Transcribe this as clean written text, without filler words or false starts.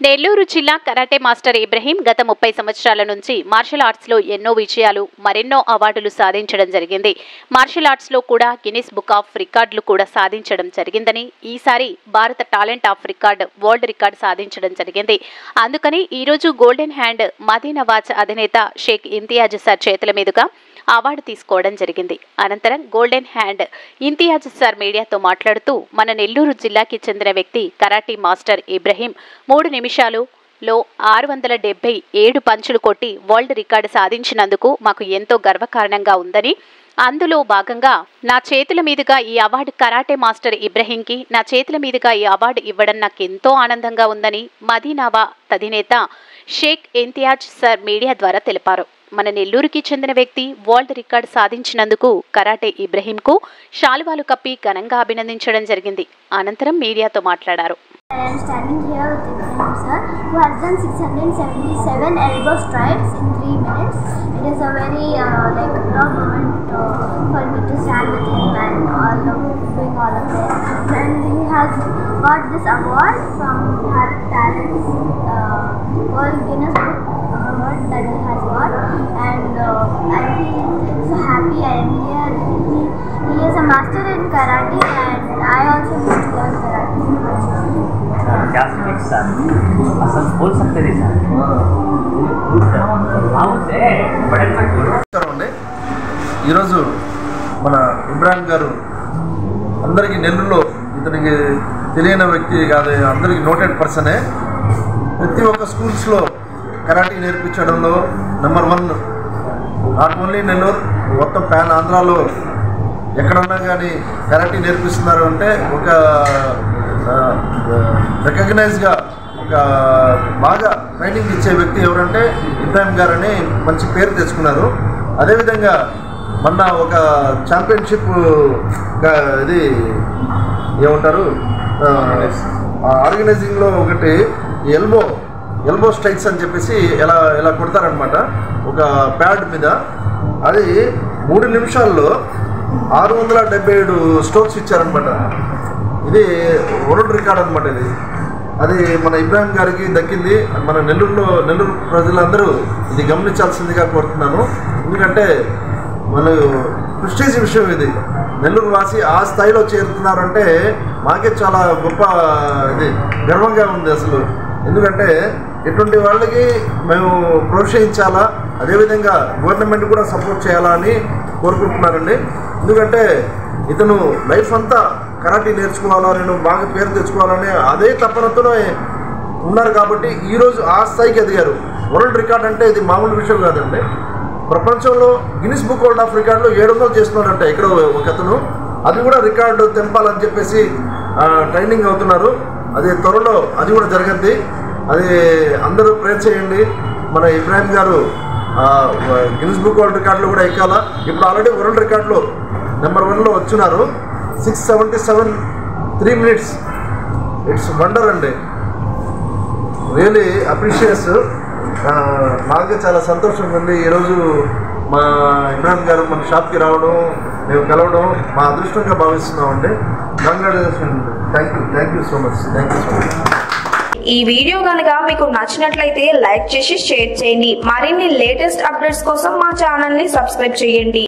నెల్లూరు జిల్లా karate master Ibrahim గత 30 సంవత్సరాల నుంచి మార్షల్ ఆర్ట్స్ లో ఎన్నో విజయాలు మరెన్నో అవార్డులు సాధించడం జరిగింది. మార్షల్ ఆర్ట్స్ లో కూడా గిన్నిస్ బుక్ ఆఫ్ రికార్డులు కూడా సాధించడం జరిగిందని, ఈసారి భారత talent of record world record సాధించడం జరిగింది. అందుకని ఈ రోజు గోల్డెన్ హ్యాండ్ మదీనా వాచ్ అధినేత షేక్ ఇంతియాజ్ సార్ చేతుల మీదుగా అవార్డు తీసుకోవడం జరిగింది. అనంతరం గోల్డెన్ హ్యాండ్ ఇంతియాజ్ సార్ మీడియాతో మాట్లాడుతూ, మన నెల్లూరు జిల్లాకి చెందిన వ్యక్తి కరాటే మాస్టర్ ఇబ్రహీం 3 నిమిషాలలో 677 పంచులు కొట్టి వరల్డ్ రికార్డు సాధించినందుకు మాకు ఎంతో గర్వకారణంగా ఉందని, అందులో భాగంగా నా చేతుల మీదుగా ఈ అవార్డు కరాటే మాస్టర్ ఇబ్రహీంకి నా చేతుల మీదుగా ఈ అవార్డు ఇవ్వడం నాకు ఎంతో ఆనందంగా ఉందని మదీనా వాచ్ అధినేత షేక్ ఇంతియాజ్ సార్ మీడియా ద్వారా తెలిపారు. మన నెల్లూరుకి చెందిన వ్యక్తి వరల్డ్ రికార్డ్ సాధించినందుకు కరాటే ఇబ్రహీంకు శాలువాలు కప్పి ఘనంగా అభినందించడం జరిగింది. అనంతరం మీడియాతో మాట్లాడారు. I am standing here with Ibrahim sir, who has done 677 elbow strides in 3 minutes. It is a very proud moment for me to stand with him and doing all of this. And he has got this award from her talents, World Guinness Book Award that he has got, and I feel so happy I am here. He is a master in karate, and I also need to learn karate. क्या sir असल बोल सकते थे sir ఈరోజు మన ఇబ్రాహిం గారు అందరికీ నెల్లూరులో ఇతనికి తెలియని వ్యక్తి కాదు, అందరికీ నోటెడ్ పర్సనే. ప్రతి ఒక్క స్కూల్స్లో కరాటీ నేర్పించడంలో నెంబర్ 1. నాట్ ఓన్లీ నెల్లూరు, మొత్తం పాన్ ఆంధ్రాలో ఎక్కడన్నా కానీ కరాటీ నేర్పిస్తున్నారు అంటే ఒక రికగ్నైజ్గా ఒక బాగా ట్రైనింగ్ ఇచ్చే వ్యక్తి ఎవరంటే ఇబ్రాహిం గారని మంచి పేరు తెచ్చుకున్నారు. అదేవిధంగా మొన్న ఒక ఛాంపియన్షిప్ ఇది ఏమంటారు ఆర్గనైజింగ్లో ఒకటి ఎల్బో స్ట్రైక్స్ అని చెప్పేసి ఎలా కొడతారనమాట ఒక ప్యాడ్ మీద. అది 3 నిమిషాల్లో 677 స్ట్రోక్స్ ఇచ్చారనమాట. ఇది వరల్డ్ రికార్డ్ అనమాట. అది మన ఇబ్రాహిం గారికి దక్కింది. మన నెల్లూరు ప్రజలందరూ ఇది గమనించాల్సిందిగా కోరుతున్నాను. ఎందుకంటే మన ప్రెస్టీజ్ విషయం ఇది. నెల్లూరు వాసి ఆ స్థాయిలో చేరుతున్నారంటే మాకే చాలా గొప్ప ఇది గర్వంగా ఉంది అసలు. ఎందుకంటే ఇటువంటి వాళ్ళకి మేము ప్రోత్సహించాలా, అదేవిధంగా గవర్నమెంట్ కూడా సపోర్ట్ చేయాలా అని కోరుకుంటున్నానండి. ఎందుకంటే ఇతను లైఫ్ అంతా కరాటీ నేర్చుకోవాలా, నేను బాగా పేరు తెచ్చుకోవాలని అదే తపనతోనే ఉన్నారు కాబట్టి ఈరోజు ఆ స్థాయికి ఎదిగారు. వరల్డ్ రికార్డ్ అంటే ఇది మామూలు విషయం కాదండి. ప్రపంచంలో గిన్నిస్ బుక్ వరల్డ్ ఆఫ్ రికార్డులో 700 చేస్తున్నాడంటే ఇక్కడ ఒక అతను. అది కూడా రికార్డు తెంపాలని చెప్పేసి ట్రైనింగ్ అవుతున్నారు. అది త్వరలో అది కూడా జరగద్ది. అది అందరూ ప్రేర్ చేయండి. మన ఇబ్రాహిం గారు గిన్నిస్ బుక్ వరల్డ్ రికార్డులో కూడా ఎక్కాలా. ఇప్పుడు ఆల్రెడీ వరల్డ్ రికార్డులో నెంబర్ 1లో వచ్చున్నారు. 677 3 minutes. ఇట్స్ వండర్ అండి. Really appreciates. నాకే చాలా సంతోషంగా ఉంది ఈరోజు మా ఇబ్రాహిం గారు మన షాప్కి రావడం, మేము కలవడం మా అదృష్టంగా భావిస్తున్నామండి. Congratulation. Thank you so much. ఈ వీడియో కనుక మీకు నచ్చినట్లయితే లైక్ చేసి షేర్ చేయండి. మరిన్ని లేటెస్ట్ అప్డేట్స్ కోసం మా ఛానల్ ని సబ్స్క్రైబ్ చేయండి.